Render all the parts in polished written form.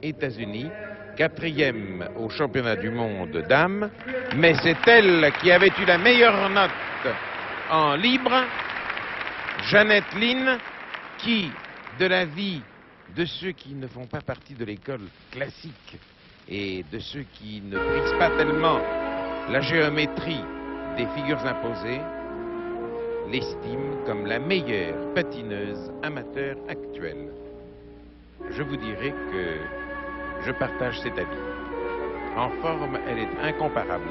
États-Unis, 4e au championnat du monde dames, mais c'est elle qui avait eu la meilleure note en libre, Jeannette Lynn, qui, de la vie de ceux qui ne font pas partie de l'école classique et de ceux qui ne brisent pas tellement la géométrie des figures imposées, l'estime comme la meilleure patineuse amateur actuelle. Je vous dirai que je partage cet avis. En forme, elle est incomparable.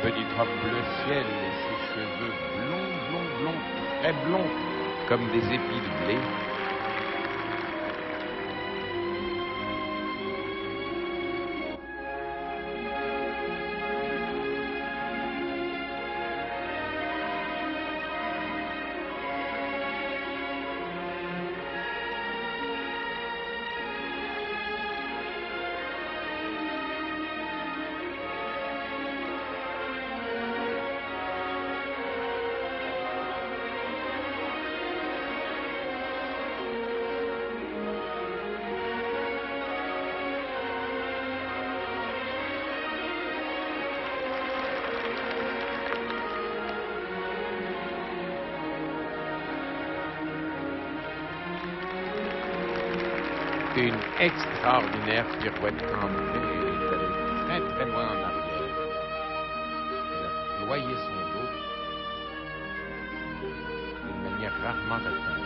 Petite robe bleu ciel et ses cheveux blonds, très blonds, comme des épis de blé. Une extraordinaire pirouette cambrée, elle est allée très loin en arrière. Elle a ployé son dos d'une manière rarement atteinte.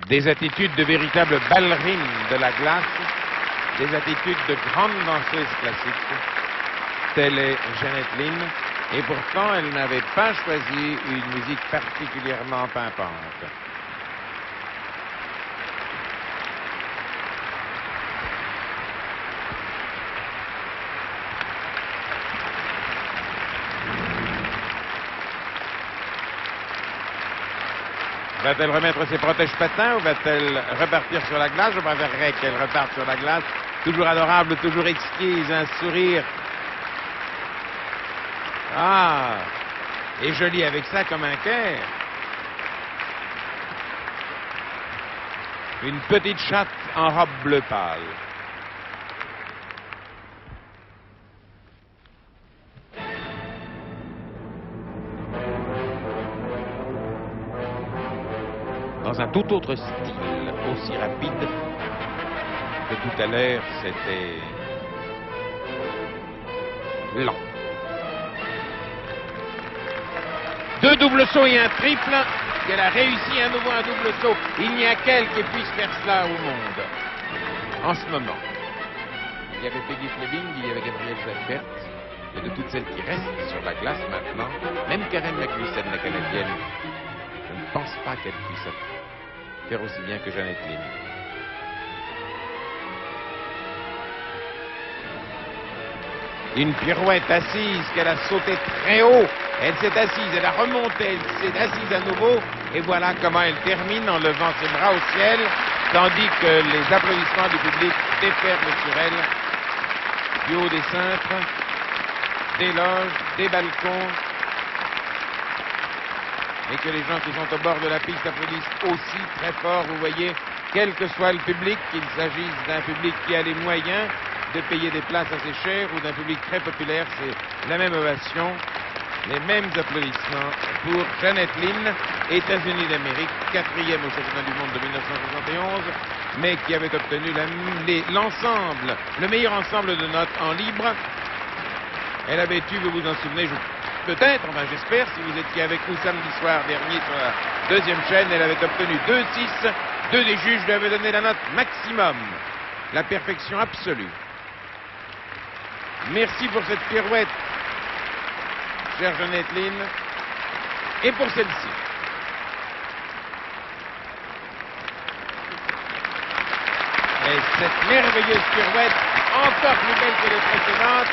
Des attitudes de véritables ballerines de la glace, des attitudes de grandes danseuses classiques, telle est Jeannette Lynn, et pourtant elle n'avait pas choisi une musique particulièrement pimpante. Va-t-elle remettre ses protèges patins ou va-t-elle repartir sur la glace? Je préférerais qu'elle reparte sur la glace. Toujours adorable, toujours exquise, un sourire. Ah! Et jolie avec ça comme un cœur. Une petite chatte en robe bleu pâle. dans un tout autre style, aussi rapide que tout à l'heure, c'était lent. 2 doubles sauts et un triple. Elle a réussi à nouveau un double saut. Il n'y a qu'elle qui puisse faire cela au monde en ce moment. Il y avait Peggy Fleming, il y avait Gabrielle Zalbert. Et de toutes celles qui restent sur la glace maintenant, même Karen McLuhan, la Canadienne, je ne pense pas qu'elle puisse faire aussi bien que Jeannette Lynn. Une pirouette assise qu'elle a sauté très haut. Elle s'est assise, elle a remonté, elle s'est assise à nouveau. Et voilà comment elle termine en levant ses bras au ciel, tandis que les applaudissements du public déferlent sur elle, du haut des cintres, des loges, des balcons, et que les gens qui sont au bord de la piste applaudissent aussi très fort. Vous voyez, quel que soit le public, qu'il s'agisse d'un public qui a les moyens de payer des places assez chères ou d'un public très populaire, c'est la même ovation, les mêmes applaudissements pour Jeannette Lynn, États-Unis d'Amérique, 4e au championnat du monde de 1971, mais qui avait obtenu l'ensemble, le meilleur ensemble de notes en libre. Elle avait eu, vous vous en souvenez, peut-être, enfin j'espère, si vous étiez avec nous samedi soir dernier sur la deuxième chaîne, elle avait obtenu 2-6, 2 des juges lui avaient donné la note maximum, la perfection absolue. Merci pour cette pirouette, chère Jeannette Lynn, et pour celle-ci. Et cette merveilleuse pirouette, encore plus belle que les précédentes,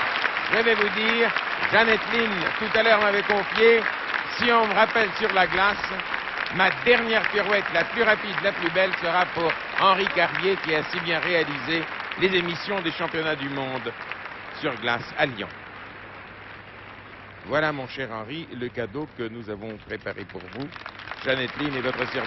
je vais vous dire, Jeannette Lynn, tout à l'heure m'avait confié, si on me rappelle sur la glace, ma dernière pirouette, la plus rapide, la plus belle, sera pour Henri Carrier, qui a si bien réalisé les émissions des championnats du monde sur glace à Lyon. Voilà, mon cher Henri, le cadeau que nous avons préparé pour vous. Jeannette Lynn est votre serviteur.